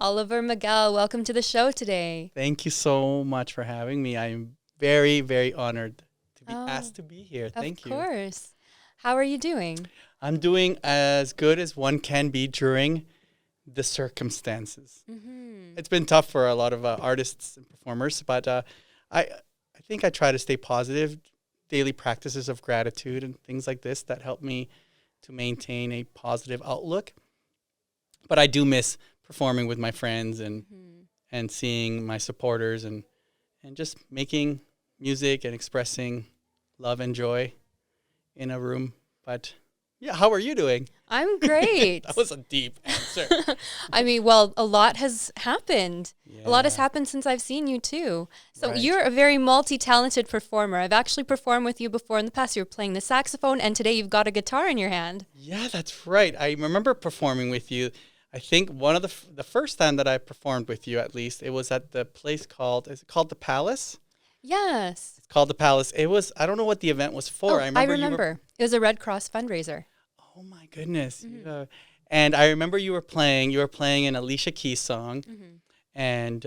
Oliver Miguel, welcome to the show today. Thank you so much for having me. I'm very, very honored to be asked to be here. Thank you. Of course. How are you doing? I'm doing as good as one can be during the circumstances. Mm-hmm. It's been tough for a lot of artists and performers, but I think I try to stay positive. Daily practices of gratitude and things like this that help me to maintain a positive outlook. But I do miss performing with my friends and seeing my supporters and just making music and expressing love and joy in a room. But yeah, how are you doing? I'm great. That was a deep answer. I mean, well, a lot has happened. Yeah. A lot has happened since I've seen you too. So You're a very multi-talented performer. I've actually performed with you before in the past. You were playing the saxophone, and today you've got a guitar in your hand. Yeah, that's right. I remember performing with you. I think one of the first time that I performed with you, at least, it was at the place is it called the Palace? Yes. It's called the Palace. It was, I don't know what the event was for. I remember. It was a Red Cross fundraiser. Oh my goodness. Mm-hmm. And I remember you were playing an Alicia Keys song, and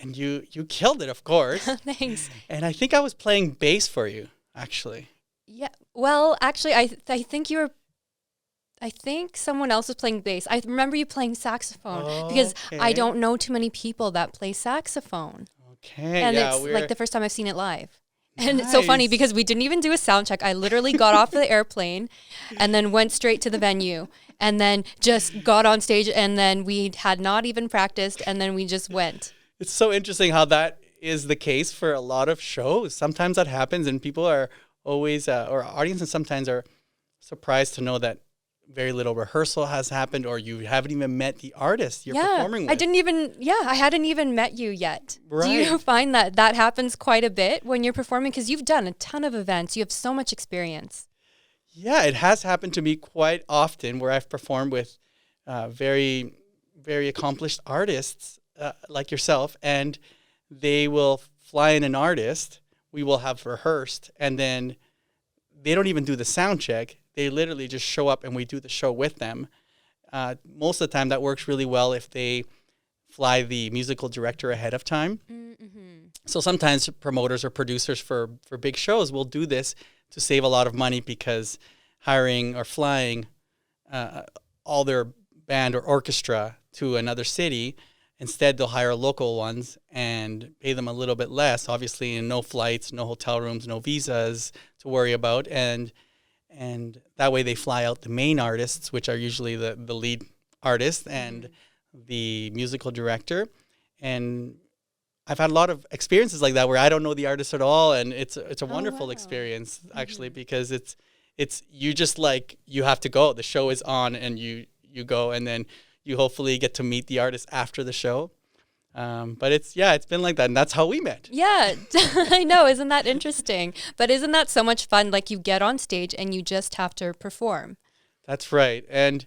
you killed it, of course. Thanks. And I think I was playing bass for you, actually. Yeah. Well, actually, I think someone else was playing bass. I remember you playing saxophone because I don't know too many people that play saxophone. Okay. And it's like the first time I've seen it live. And it's so funny because we didn't even do a sound check. I literally got off the airplane and then went straight to the venue and then just got on stage, and then we had not even practiced, and then we just went. It's so interesting how that is the case for a lot of shows. Sometimes that happens and people are always, or audiences sometimes are surprised to know that very little rehearsal has happened, or you haven't even met the artist you're performing with. I hadn't even met you yet. Right. Do you find that happens quite a bit when you're performing? Because you've done a ton of events. You have so much experience. Yeah, it has happened to me quite often where I've performed with very, very accomplished artists like yourself, and they will fly in an artist. We will have rehearsed, and then they don't even do the sound check. They literally just show up and we do the show with them. Most of the time that works really well if they fly the musical director ahead of time. Mm-hmm. So sometimes promoters or producers for big shows will do this to save a lot of money, because hiring or flying all their band or orchestra to another city, instead they'll hire local ones and pay them a little bit less, obviously, and no flights, no hotel rooms, no visas to worry about. And that way they fly out the main artists, which are usually the lead artist and the musical director. And I've had a lot of experiences like that where I don't know the artist at all. And it's a wonderful experience, actually, because it's you just you have to go. The show is on and you go, and then you hopefully get to meet the artist after the show. But it's been like that, and that's how we met. Yeah, I know. Isn't that interesting? But isn't that so much fun? Like, you get on stage and you just have to perform. That's right. And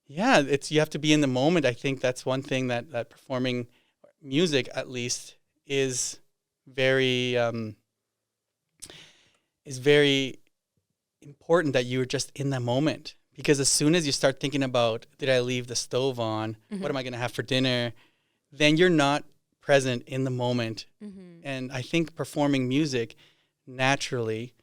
yeah, you have to be in the moment. I think that's one thing that performing music, at least, is very important, that you're just in the moment. Because as soon as you start thinking about, did I leave the stove on? What am I going to have for dinner? Then you're not present in the moment. Mm-hmm. And I think performing music naturally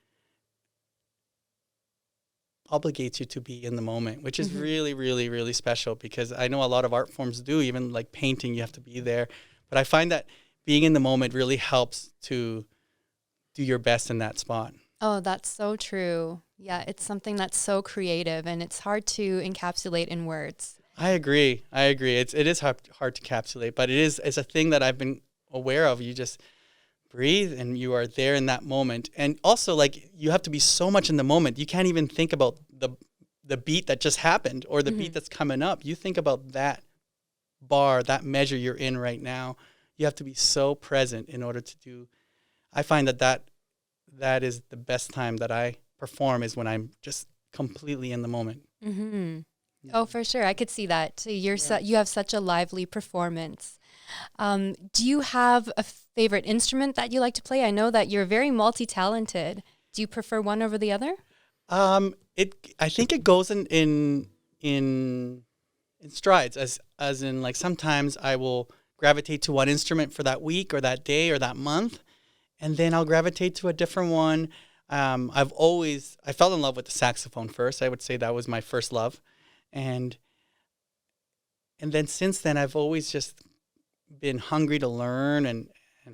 obligates you to be in the moment, which is really, really, really special, because I know a lot of art forms do, even like painting, you have to be there. But I find that being in the moment really helps to do your best in that spot. Oh, that's so true. Yeah, it's something that's so creative, and it's hard to encapsulate in words. I agree. It is hard to encapsulate, but it's a thing that I've been aware of. You just breathe and you are there in that moment. And also, you have to be so much in the moment. You can't even think about the beat that just happened or the beat that's coming up. You think about that bar, that measure you're in right now. You have to be so present in order to do. I find that is the best time that I perform, is when I'm just completely in the moment. Mm-hmm. Oh, for sure. I could see that. So you have such a lively performance. Do you have a favorite instrument that you like to play? I know that you're very multi-talented. Do you prefer one over the other? I think it goes in strides. As as in like sometimes I will gravitate to one instrument for that week or that day or that month, and then I'll gravitate to a different one. I fell in love with the saxophone first. I would say that was my first love. And then since then, I've always just been hungry to learn and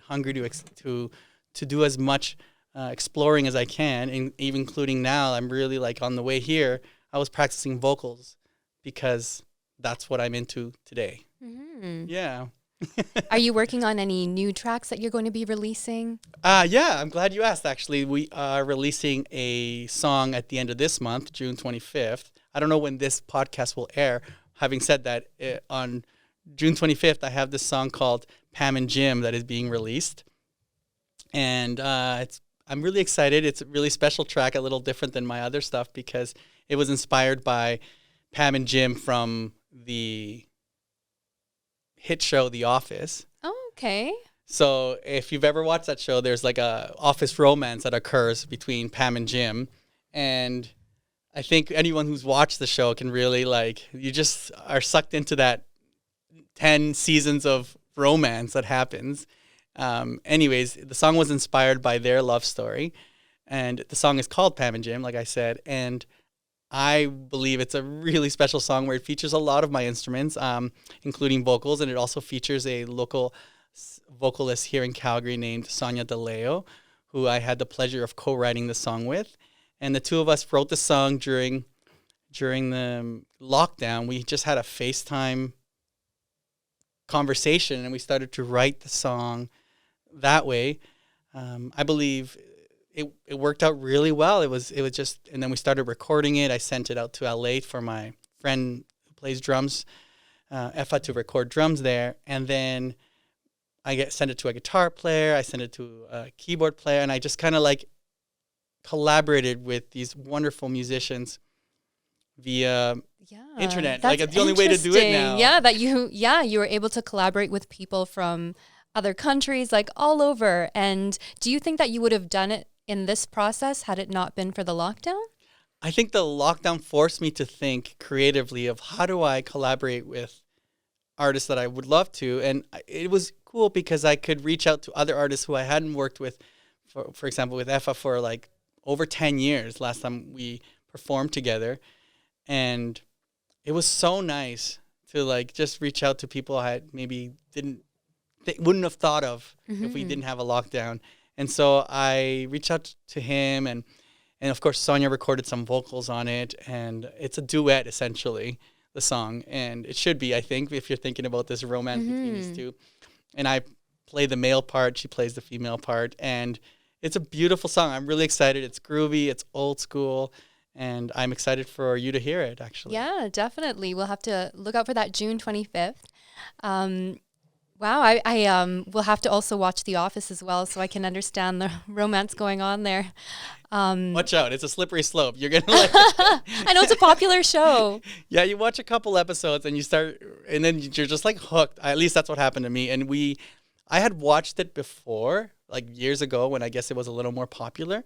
hungry to do as much exploring as I can, and even including now, I'm really like on the way here, I was practicing vocals because that's what I'm into today. Mm-hmm. Yeah. Are you working on any new tracks that you're going to be releasing? Yeah, I'm glad you asked, actually. We are releasing a song at the end of this month, June 25th. I don't know when this podcast will air. Having said that, on June 25th, I have this song called Pam and Jim that is being released. And I'm really excited. It's a really special track, a little different than my other stuff because it was inspired by Pam and Jim from the hit show The Office. Oh, okay. So if you've ever watched that show, there's like a office romance that occurs between Pam and Jim. And I think anyone who's watched the show can really you just are sucked into that 10 seasons of romance that happens. Anyways, the song was inspired by their love story. And the song is called Pam and Jim, like I said. And I believe it's a really special song where it features a lot of my instruments, including vocals, and it also features a local vocalist here in Calgary named Sonia DeLeo, who I had the pleasure of co-writing the song with. And the two of us wrote the song during the lockdown. We just had a FaceTime conversation, and we started to write the song that way. I believe it worked out really well. It was just, and then we started recording it. I sent it out to LA for my friend who plays drums, Effa, to record drums there. And then I sent it to a guitar player. I sent it to a keyboard player, and I just kind of collaborated with these wonderful musicians via internet. That's the only way to do it now. Yeah, you were able to collaborate with people from other countries, all over. And do you think that you would have done it in this process had it not been for the lockdown? I think the lockdown forced me to think creatively of how do I collaborate with artists that I would love to. And it was cool because I could reach out to other artists who I hadn't worked with, for example, with Effa for over 10 years, last time we performed together. And it was so nice to just reach out to people I had maybe wouldn't have thought of if we didn't have a lockdown. And so I reached out to him, and of course Sonia recorded some vocals on it, and it's a duet essentially, the song. And it should be, I think, if you're thinking about this romance between these two. And I play the male part, she plays the female part, and it's a beautiful song. I'm really excited. It's groovy, it's old school, and I'm excited for you to hear it, actually. Yeah, definitely. We'll have to look out for that June 25th. Wow, I will have to also watch The Office as well so I can understand the romance going on there. Watch out. It's a slippery slope. You're going to like it. I know it's a popular show. Yeah, you watch a couple episodes and and then you're just hooked. At least that's what happened to me. And I had watched it before, years ago when I guess it was a little more popular.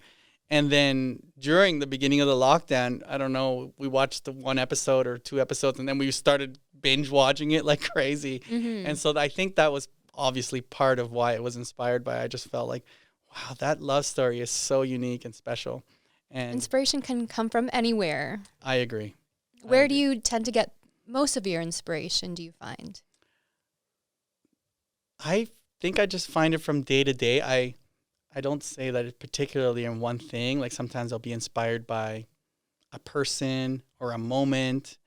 And then during the beginning of the lockdown, I don't know, we watched the one episode or two episodes, and then we started binge watching it like crazy. And so I think that was obviously part of why it was inspired by. I just felt wow, that love story is so unique and special. And inspiration can come from anywhere. I agree. Where do you tend to get most of your inspiration, do you find? I think I just find it from day to day. I don't say that it's particularly in one thing. Sometimes I'll be inspired by a person or a moment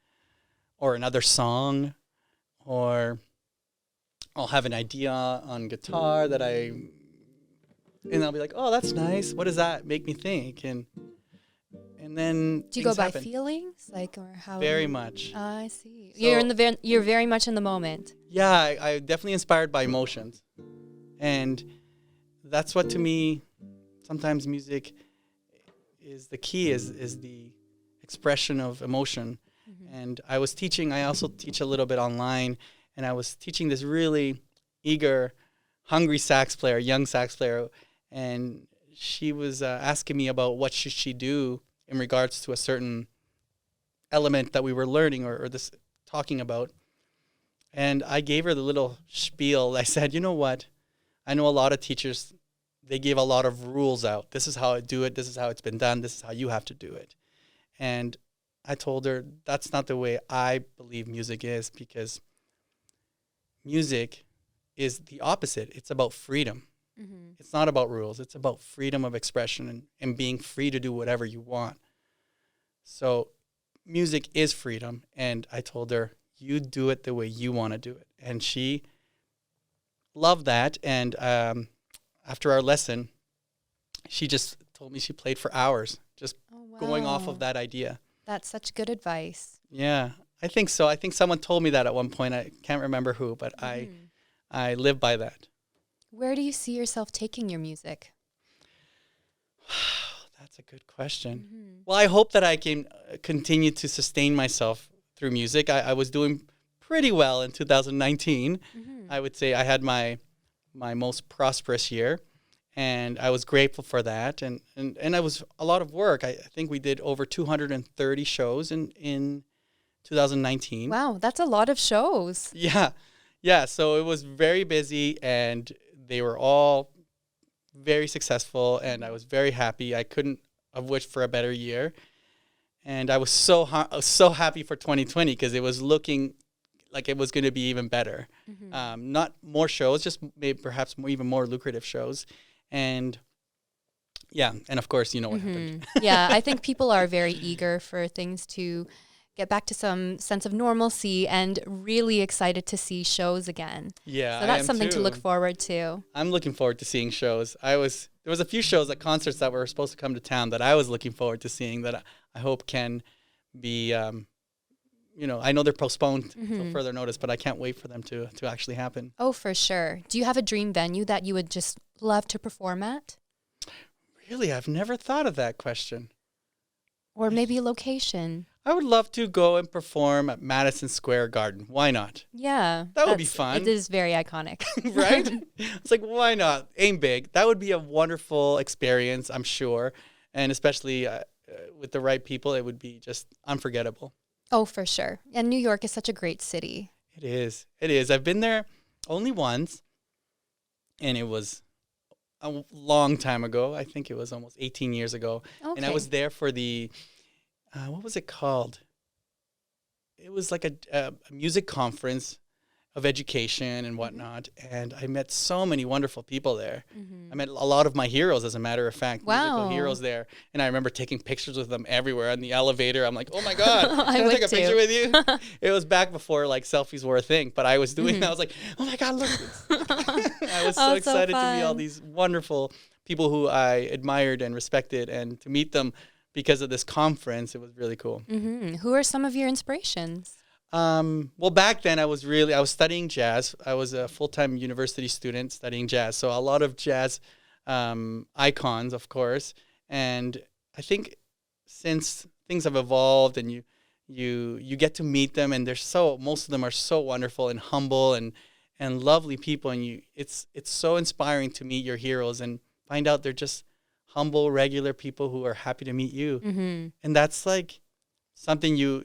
or another song, or I'll have an idea on guitar and I'll be like, oh, that's nice. What does that make me think? And then do you go by feelings, or how? Very much. I see. So, you're very much in the moment. Yeah, I'm definitely inspired by emotions, and that's what, to me, sometimes music is the key, is the expression of emotion. And I also teach a little bit online, and I was teaching this really eager, hungry young sax player, and she was asking me about what should she do in regards to a certain element that we were learning or this talking about. And I gave her the little spiel. I said, you know what? I know a lot of teachers, they give a lot of rules out. This is how I do it. This is how it's been done. This is how you have to do it. And I told her that's not the way I believe music is, because music is the opposite. It's about freedom. Mm-hmm. It's not about rules. It's about freedom of expression and being free to do whatever you want. So music is freedom. And I told her, you do it the way you want to do it. And she loved that. And after our lesson, she just told me she played for hours, just going off of that idea. That's such good advice. Yeah, I think so. I think someone told me that at one point. I can't remember who, but I live by that. Where do you see yourself taking your music? That's a good question. Mm-hmm. Well, I hope that I can continue to sustain myself through music. I was doing pretty well in 2019. Mm-hmm. I would say I had my most prosperous year, and I was grateful for that. And it was a lot of work. I think we did over 230 shows in 2019. Wow, that's a lot of shows. Yeah. So it was very busy, and they were all very successful, and I was very happy. I couldn't have wished for a better year. And I was so happy for 2020 because it was looking like it was going to be even better. Mm-hmm. Not more shows, just maybe perhaps even more lucrative shows. And yeah, and of course, you know what happened. Yeah, I think people are very eager for things to get back to some sense of normalcy and really excited to see shows again. Yeah, so that's something to look forward to. I'm looking forward to seeing shows. There was a few shows at concerts that were supposed to come to town that I was looking forward to seeing that I hope can be, I know they're postponed until further notice, but I can't wait for them to actually happen. Oh, for sure. Do you have a dream venue that you would just love to perform at? Really, I've never thought of that question. Or maybe a location. I would love to go and perform at Madison Square Garden. Why not? Yeah. That would be fun. It is very iconic. Right? It's like, why not? Aim big. That would be a wonderful experience, I'm sure. And especially with the right people, it would be just unforgettable. Oh, for sure. And New York is such a great city. It is. It is. I've been there only once, and it was a long time ago. I think it was almost 18 years ago. Okay. And I was there for the, what was it called? It was like a music conference of education and whatnot. And I met so many wonderful people there. Mm-hmm. I met a lot of my heroes, as a matter of fact, musical heroes there. And I remember taking pictures with them everywhere on the elevator. I'm like, oh my God, can I take a picture with you? It was back before like selfies were a thing, but I was doing that. I was like, oh my God, look. I was so excited to meet all these wonderful people who I admired and respected, and to meet them because of this conference. It was really cool. Mm-hmm. Who are some of your inspirations? Well, back then I was studying jazz. I was a full-time university student studying jazz. So a lot of jazz icons, of course. And I think since things have evolved and you get to meet them, and most of them are so wonderful and humble and lovely people, and it's so inspiring to meet your heroes and find out they're just humble, regular people who are happy to meet you. Mm-hmm. And that's like something you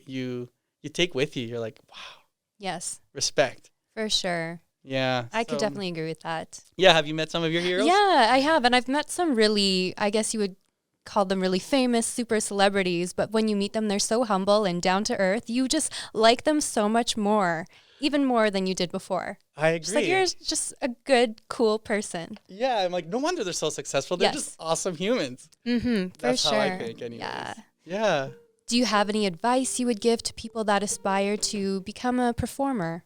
take with you. You're like, wow. Yes. Respect. For sure. Yeah. I could definitely agree with that. Yeah. Have you met some of your heroes? Yeah, I have. And I've met some really, I guess you would call them really famous super celebrities. But when you meet them, they're so humble and down to earth. You just like them so much more, even more than you did before. I agree. Just like you're just a good, cool person. Yeah. I'm like, no wonder they're so successful. They're just awesome humans. Mm-hmm. That's for sure. how I think anyways. Yeah. Do you have any advice you would give to people that aspire to become a performer?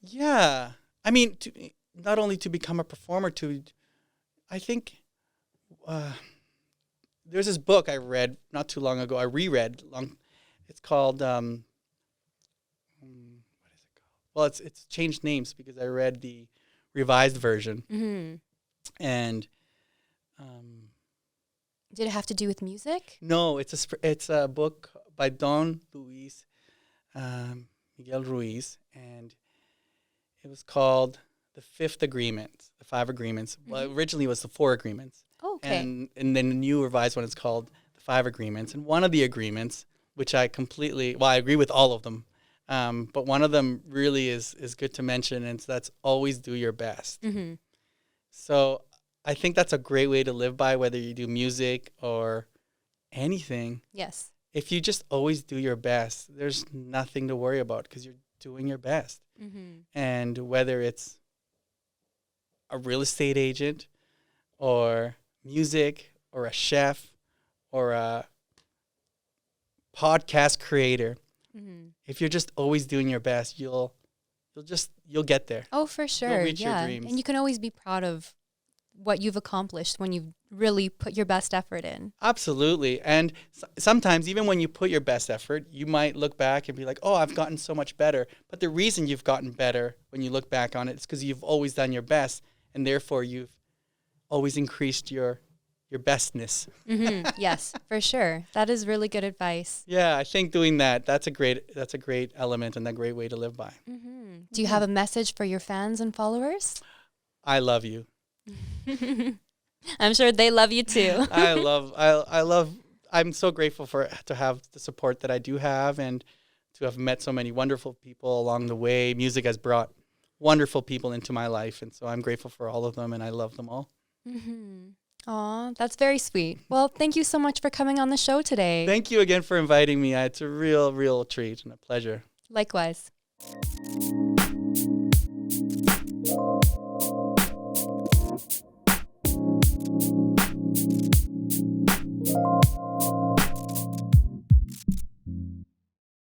Yeah. I mean, not only to become a performer, I think there's this book I read not too long ago. I reread. It's called, what is it called? Well, it's changed names because I read the revised version. Mm-hmm. And did it have to do with music? No, it's a book by Don Luis Miguel Ruiz, and it was called The Fifth Agreement, the Five Agreements. Mm-hmm. Well, originally it was the Four Agreements. Okay. And then the new revised one is called the Five Agreements. And one of the agreements, which I agree with all of them, But one of them really is good to mention, and that's always do your best. Mm-hmm. So I think that's a great way to live by, whether you do music or anything. Yes. If you just always do your best, there's nothing to worry about because you're doing your best. Mm-hmm. And whether it's a real estate agent or music or a chef or a podcast creator, Mm-hmm. if you're just always doing your best, you'll get there. Oh, for sure. reach your Yeah. dreams. And you can always be proud of what you've accomplished when you've really put your best effort in. Absolutely. And sometimes even when you put your best effort, you might look back and be like, oh, I've gotten so much better. But the reason you've gotten better when you look back on it is because you've always done your best, and therefore you've always increased your bestness. Mm-hmm. Yes, for sure. That is really good advice. Yeah, I think doing that's a great element and a great way to live by. Mm-hmm. Do you have a message for your fans and followers? I love you. I'm sure they love you too. I'm so grateful to have the support that I do have and to have met so many wonderful people along the way. Music has brought wonderful people into my life, and so I'm grateful for all of them, and I love them all. Mm-hmm. Aw, that's very sweet. Well, thank you so much for coming on the show today. Thank you again for inviting me. It's a real treat and a pleasure. Likewise.